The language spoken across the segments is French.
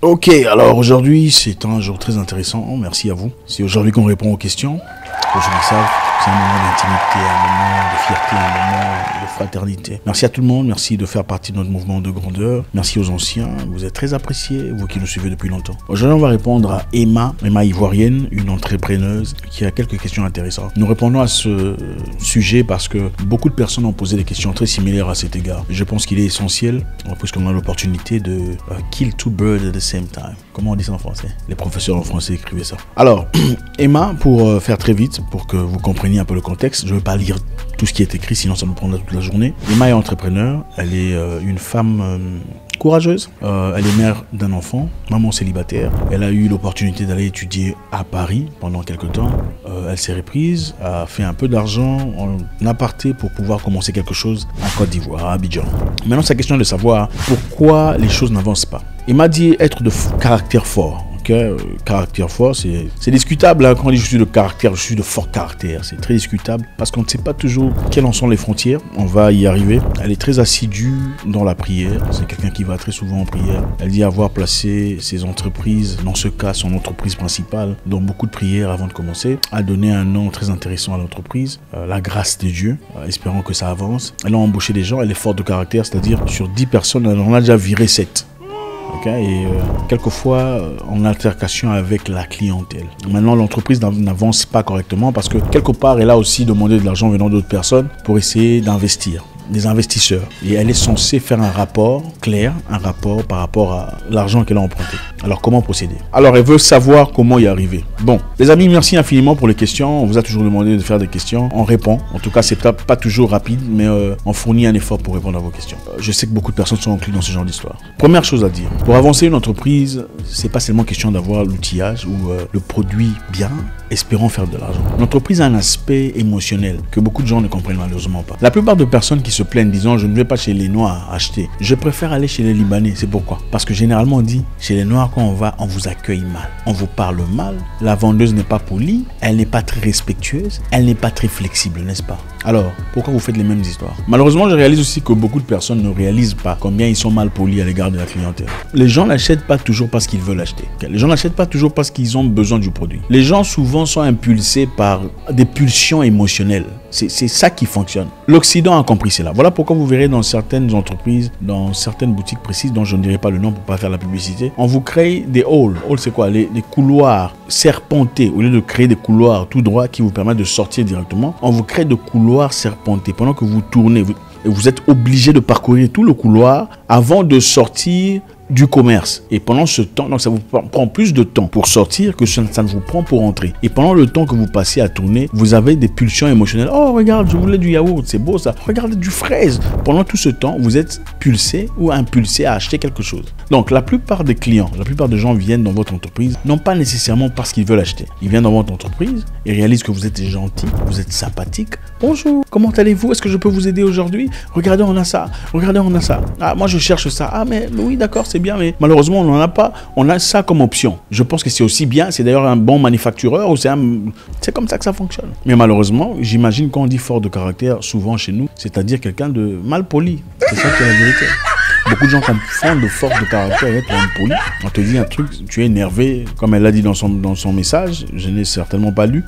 Ok, alors aujourd'hui c'est un jour très intéressant, merci à vous. C'est aujourd'hui qu'on répond aux questions. Pour ceux qui savent, c'est un moment d'intimité, un moment de fierté, un moment de fraternité. Merci à tout le monde, merci de faire partie de notre mouvement de grandeur. Merci aux anciens, vous êtes très appréciés, vous qui nous suivez depuis longtemps. Aujourd'hui on va répondre à Emma ivoirienne, une entrepreneuse qui a quelques questions intéressantes. Nous répondons à ce sujet parce que beaucoup de personnes ont posé des questions très similaires à cet égard. Je pense qu'il est essentiel, puisqu'on a l'opportunité de kill two birds at the same time. Comment on dit ça en français? Les professeurs en français écrivaient ça. Alors, Emma, pour faire très vite, pour que vous compreniez un peu le contexte, je ne vais pas lire tout ce qui est écrit, sinon ça nous prendra toute la journée. Emma est entrepreneur, elle est une femme courageuse, elle est mère d'un enfant, maman célibataire. Elle a eu l'opportunité d'aller étudier à Paris pendant quelques temps. Elle s'est reprise, a fait un peu d'argent en aparté pour pouvoir commencer quelque chose en Côte d'Ivoire, à Abidjan. Maintenant, c'est la question de savoir pourquoi les choses n'avancent pas. Emma dit être de caractère fort. Caractère fort, c'est discutable hein, quand on dit je suis de caractère, je suis de fort caractère. C'est très discutable parce qu'on ne sait pas toujours quelles en sont les frontières. On va y arriver. Elle est très assidue dans la prière. C'est quelqu'un qui va très souvent en prière. Elle dit avoir placé ses entreprises, dans ce cas son entreprise principale, dans beaucoup de prières avant de commencer. A donné un nom très intéressant à l'entreprise, la grâce de Dieu, espérant que ça avance. Elle a embauché des gens, elle est forte de caractère, c'est-à-dire sur 10 personnes, elle en a déjà viré 7. Et quelquefois en altercation avec la clientèle. Maintenant, l'entreprise n'avance pas correctement parce que quelque part, elle a aussi demandé de l'argent venant d'autres personnes pour essayer d'investir. Des investisseurs. Et elle est censée faire un rapport clair, un rapport par rapport à l'argent qu'elle a emprunté. Alors, comment procéder? Alors, elle veut savoir comment y arriver. Bon, les amis, merci infiniment pour les questions. On vous a toujours demandé de faire des questions. On répond. En tout cas, c'est peut-être pas toujours rapide, mais on fournit un effort pour répondre à vos questions. Je sais que beaucoup de personnes sont incluses dans ce genre d'histoire. Première chose à dire, pour avancer une entreprise, c'est pas seulement question d'avoir l'outillage ou le produit bien, espérant faire de l'argent. L'entreprise a un aspect émotionnel que beaucoup de gens ne comprennent malheureusement pas. La plupart de personnes qui se plaignent disant je ne vais pas chez les Noirs acheter, je préfère aller chez les Libanais. C'est pourquoi? Parce que généralement on dit chez les Noirs quand on va, on vous accueille mal, on vous parle mal, la vendeuse n'est pas polie, elle n'est pas très respectueuse, elle n'est pas très flexible, n'est-ce pas? Alors pourquoi vous faites les mêmes histoires? Malheureusement, je réalise aussi que beaucoup de personnes ne réalisent pas combien ils sont mal polis à l'égard de la clientèle. Les gens n'achètent pas toujours parce qu'ils veulent acheter. Les gens n'achètent pas toujours parce qu'ils ont besoin du produit. Les gens souvent sont impulsés par des pulsions émotionnelles. C'est ça qui fonctionne. L'Occident a compris cela. Voilà pourquoi vous verrez dans certaines entreprises, dans certaines boutiques précises, dont je ne dirai pas le nom pour ne pas faire la publicité, on vous crée des halls. Halls, c'est quoi? Des couloirs serpentés. Au lieu de créer des couloirs tout droits qui vous permettent de sortir directement, on vous crée des couloirs serpentés. Pendant que vous tournez, vous êtes obligé de parcourir tout le couloir avant de sortir du commerce. Et pendant ce temps, donc ça vous prend plus de temps pour sortir que ça ne vous prend pour entrer. Et pendant le temps que vous passez à tourner, vous avez des pulsions émotionnelles. Oh, regarde, je voulais du yaourt, c'est beau ça. Regardez du fraise. Pendant tout ce temps, vous êtes pulsé ou impulsé à acheter quelque chose. Donc, la plupart des clients, la plupart des gens viennent dans votre entreprise, non pas nécessairement parce qu'ils veulent acheter. Ils viennent dans votre entreprise et réalisent que vous êtes gentil, vous êtes sympathique. Bonjour, comment allez-vous? Est-ce que je peux vous aider aujourd'hui? Regardez, on a ça. Regardez, on a ça. Ah, moi, je cherche ça. Ah, mais oui, d'accord, c'est bien, mais malheureusement, on n'en a pas. On a ça comme option. Je pense que c'est aussi bien. C'est d'ailleurs un bon manufactureur ou c'est comme ça que ça fonctionne. Mais malheureusement, j'imagine qu'on dit fort de caractère, souvent chez nous, c'est-à-dire quelqu'un de mal poli. C'est ça qui est la vérité. Beaucoup de gens confondent de force de caractère et être impoli. On te dit un truc, tu es énervé, comme elle l'a dit dans son message, je n'ai certainement pas lu.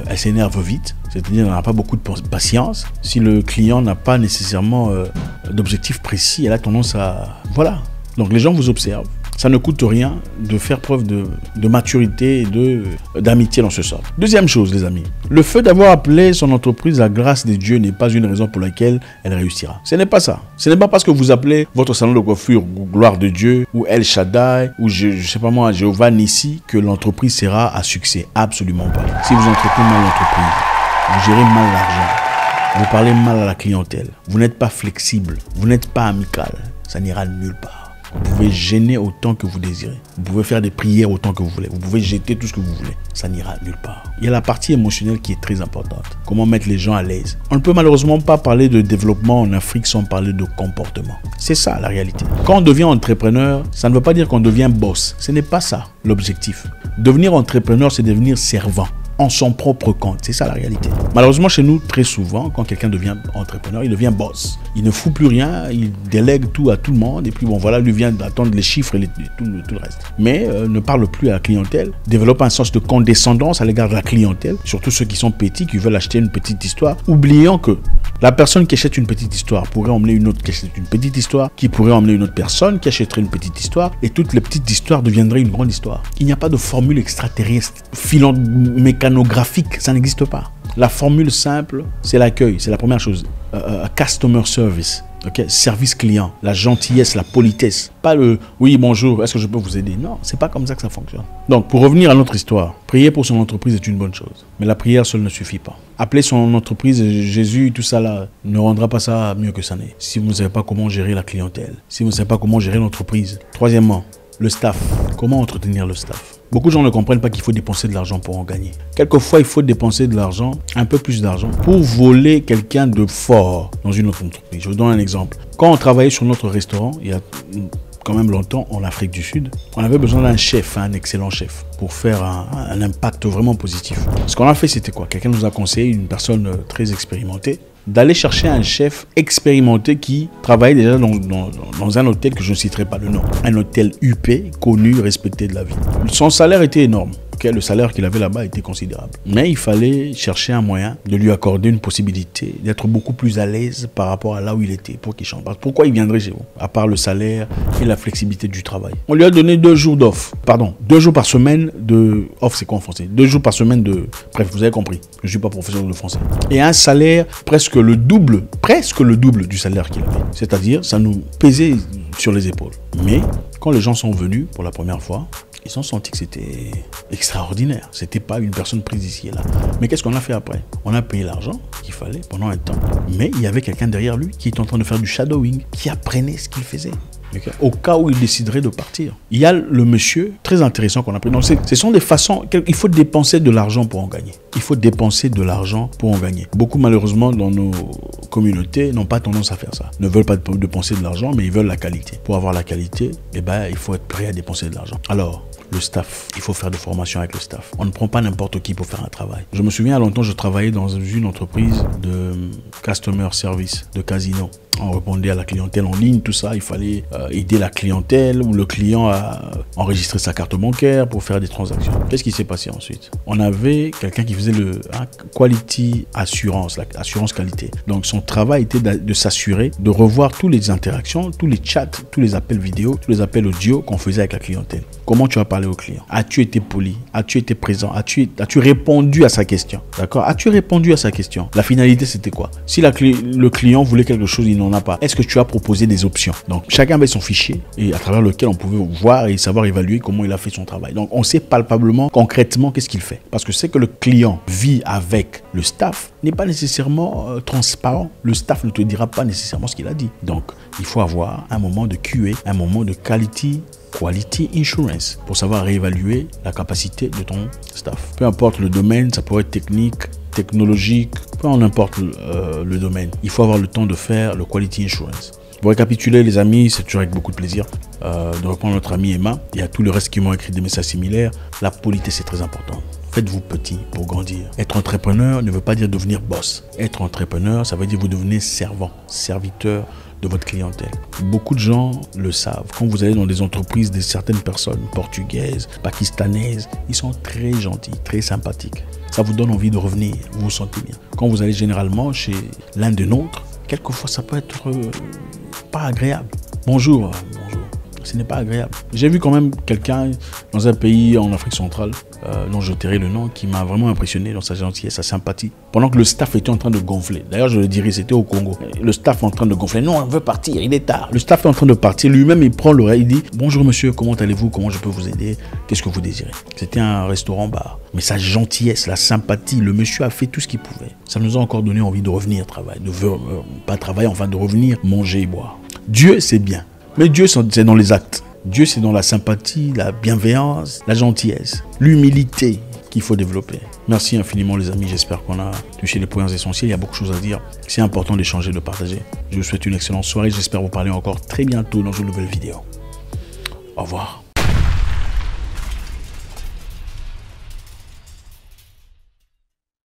Elle s'énerve vite, c'est-à-dire qu'elle n'a pas beaucoup de patience. Si le client n'a pas nécessairement d'objectif précis, elle a tendance à... Voilà. Donc les gens vous observent. Ça ne coûte rien de faire preuve de maturité et d'amitié dans ce sens. Deuxième chose, les amis. Le fait d'avoir appelé son entreprise la grâce de Dieu n'est pas une raison pour laquelle elle réussira. Ce n'est pas ça. Ce n'est pas parce que vous appelez votre salon de coiffure gloire de Dieu ou El Shaddai ou je sais pas moi, Jéhovah Nissi que l'entreprise sera à succès. Absolument pas. Si vous entretenez mal l'entreprise, vous gérez mal l'argent, vous parlez mal à la clientèle, vous n'êtes pas flexible, vous n'êtes pas amical, ça n'ira nulle part. Vous pouvez gêner autant que vous désirez. Vous pouvez faire des prières autant que vous voulez. Vous pouvez jeter tout ce que vous voulez. Ça n'ira nulle part. Il y a la partie émotionnelle qui est très importante. Comment mettre les gens à l'aise. On ne peut malheureusement pas parler de développement en Afrique sans parler de comportement. C'est ça la réalité. Quand on devient entrepreneur, ça ne veut pas dire qu'on devient boss. Ce n'est pas ça l'objectif. Devenir entrepreneur, c'est devenir servant. en son propre compte. C'est ça la réalité. Malheureusement, chez nous, très souvent, quand quelqu'un devient entrepreneur, il devient boss. Il ne fout plus rien, il délègue tout à tout le monde. Et puis bon, voilà, lui vient d'attendre les chiffres et tout le reste. Mais ne parle plus à la clientèle, développe un sens de condescendance à l'égard de la clientèle, surtout ceux qui sont petits, qui veulent acheter une petite histoire, oubliant que la personne qui achète une petite histoire pourrait emmener une autre qui achète une petite histoire, qui pourrait emmener une autre personne qui achèterait une petite histoire, et toutes les petites histoires deviendraient une grande histoire. Il n'y a pas de formule extraterrestre, mécanographique, ça n'existe pas. La formule simple, c'est l'accueil, c'est la première chose. Customer service. Okay? Service client, la gentillesse, la politesse. Pas le « oui, bonjour, est-ce que je peux vous aider ?» Non, c'est pas comme ça que ça fonctionne. Donc, pour revenir à notre histoire, prier pour son entreprise est une bonne chose. Mais la prière seule ne suffit pas. Appeler son entreprise Jésus, tout ça là, ne rendra pas ça mieux que ça n'est. Si vous ne savez pas comment gérer la clientèle, si vous ne savez pas comment gérer l'entreprise. Troisièmement, le staff. Comment entretenir le staff? Beaucoup de gens ne comprennent pas qu'il faut dépenser de l'argent pour en gagner. Quelquefois, il faut dépenser de l'argent, un peu plus d'argent, pour voler quelqu'un de fort dans une autre entreprise. Je vous donne un exemple. Quand on travaillait sur notre restaurant, il y a quand même longtemps, en Afrique du Sud, on avait besoin d'un chef, un excellent chef, pour faire un impact vraiment positif. Ce qu'on a fait, c'était quoi? Quelqu'un nous a conseillé, une personne très expérimentée, d'aller chercher un chef expérimenté qui travaillait déjà dans un hôtel que je ne citerai pas le nom. Un hôtel UP, connu, respecté de la ville. Son salaire était énorme. Le salaire qu'il avait là-bas était considérable. Mais il fallait chercher un moyen de lui accorder une possibilité d'être beaucoup plus à l'aise par rapport à là où il était pour qu'il change. Pourquoi il viendrait chez vous? À part le salaire et la flexibilité du travail. On lui a donné 2 jours d'off. Pardon, 2 jours par semaine de... Off, c'est quoi en français? 2 jours par semaine de... Bref, vous avez compris. Je ne suis pas professeur de français. Et un salaire presque le double du salaire qu'il avait. C'est-à-dire, ça nous pesait sur les épaules. Mais quand les gens sont venus pour la première fois, ils ont senti que c'était extraordinaire. C'était pas une personne prise ici et là. Mais qu'est-ce qu'on a fait après? On a payé l'argent qu'il fallait pendant un temps. Mais il y avait quelqu'un derrière lui qui était en train de faire du shadowing, qui apprenait ce qu'il faisait. Okay. Au cas où il déciderait de partir. Il y a le monsieur, très intéressant qu'on a pris. Donc, ce sont des façons, il faut dépenser de l'argent pour en gagner. Il faut dépenser de l'argent pour en gagner. Beaucoup, malheureusement, dans nos communautés, n'ont pas tendance à faire ça. Ne veulent pas dépenser de l'argent, mais ils veulent la qualité. Pour avoir la qualité, eh ben, il faut être prêt à dépenser de l'argent. Alors, le staff, il faut faire des formations avec le staff. On ne prend pas n'importe qui pour faire un travail. Je me souviens, à longtemps, je travaillais dans une entreprise de customer service, de casino. On répondait à la clientèle en ligne, tout ça. Il fallait aider la clientèle ou le client à enregistrer sa carte bancaire pour faire des transactions. Qu'est-ce qui s'est passé ensuite? On avait quelqu'un qui faisait le quality assurance, l'assurance qualité. Donc son travail était de s'assurer de revoir toutes les interactions, tous les chats, tous les appels vidéo, tous les appels audio qu'on faisait avec la clientèle. Comment tu as parlé au client? As-tu été poli? As-tu été présent? As-tu répondu à sa question? D'accord? As-tu répondu à sa question? La finalité, c'était quoi? Si le client voulait quelque chose, il n'en a pas. Est-ce que tu as proposé des options? Donc, chacun avait son fichier et à travers lequel on pouvait voir et savoir évaluer comment il a fait son travail. Donc, on sait palpablement, concrètement, qu'est-ce qu'il fait. Parce que c'est que le client vit avec le staff n'est pas nécessairement transparent. Le staff ne te dira pas nécessairement ce qu'il a dit. Donc, il faut avoir un moment de QA, un moment de quality insurance pour savoir réévaluer la capacité de ton staff. Peu importe le domaine, ça pourrait être technique, technologique, peu importe le domaine. Il faut avoir le temps de faire le quality insurance. Pour récapituler les amis, c'est toujours avec beaucoup de plaisir de reprendre notre amie Emma et à tout le reste qui m'ont écrit des messages similaires. La politesse c'est très important. Faites-vous petit pour grandir. Être entrepreneur ne veut pas dire devenir boss. Être entrepreneur, ça veut dire vous devenez servant, serviteur de votre clientèle. Beaucoup de gens le savent. Quand vous allez dans des entreprises de certaines personnes portugaises, pakistanaises, ils sont très gentils, très sympathiques. Ça vous donne envie de revenir, vous vous sentez bien. Quand vous allez généralement chez l'un des nôtres, quelquefois ça peut être pas agréable. Bonjour. Ce n'est pas agréable. J'ai vu quand même quelqu'un dans un pays en Afrique centrale, dont je tairai le nom, qui m'a vraiment impressionné dans sa gentillesse, sa sympathie. Pendant que le staff était en train de gonfler. D'ailleurs, je le dirais, c'était au Congo. Le staff est en train de gonfler. Non, on veut partir, il est tard. Le staff est en train de partir. Lui-même, il prend l'oreille, il dit « Bonjour monsieur, comment allez-vous? Comment je peux vous aider? Qu'est-ce que vous désirez ?» C'était un restaurant-bar. Mais sa gentillesse, la sympathie, le monsieur a fait tout ce qu'il pouvait. Ça nous a encore donné envie de revenir travailler. Pas travailler, enfin de revenir manger et boire. Dieu, c'est bien. Mais Dieu, c'est dans les actes. Dieu, c'est dans la sympathie, la bienveillance, la gentillesse, l'humilité qu'il faut développer. Merci infiniment les amis, j'espère qu'on a touché les points essentiels. Il y a beaucoup de choses à dire. C'est important d'échanger, de partager. Je vous souhaite une excellente soirée. J'espère vous parler encore très bientôt dans une nouvelle vidéo. Au revoir.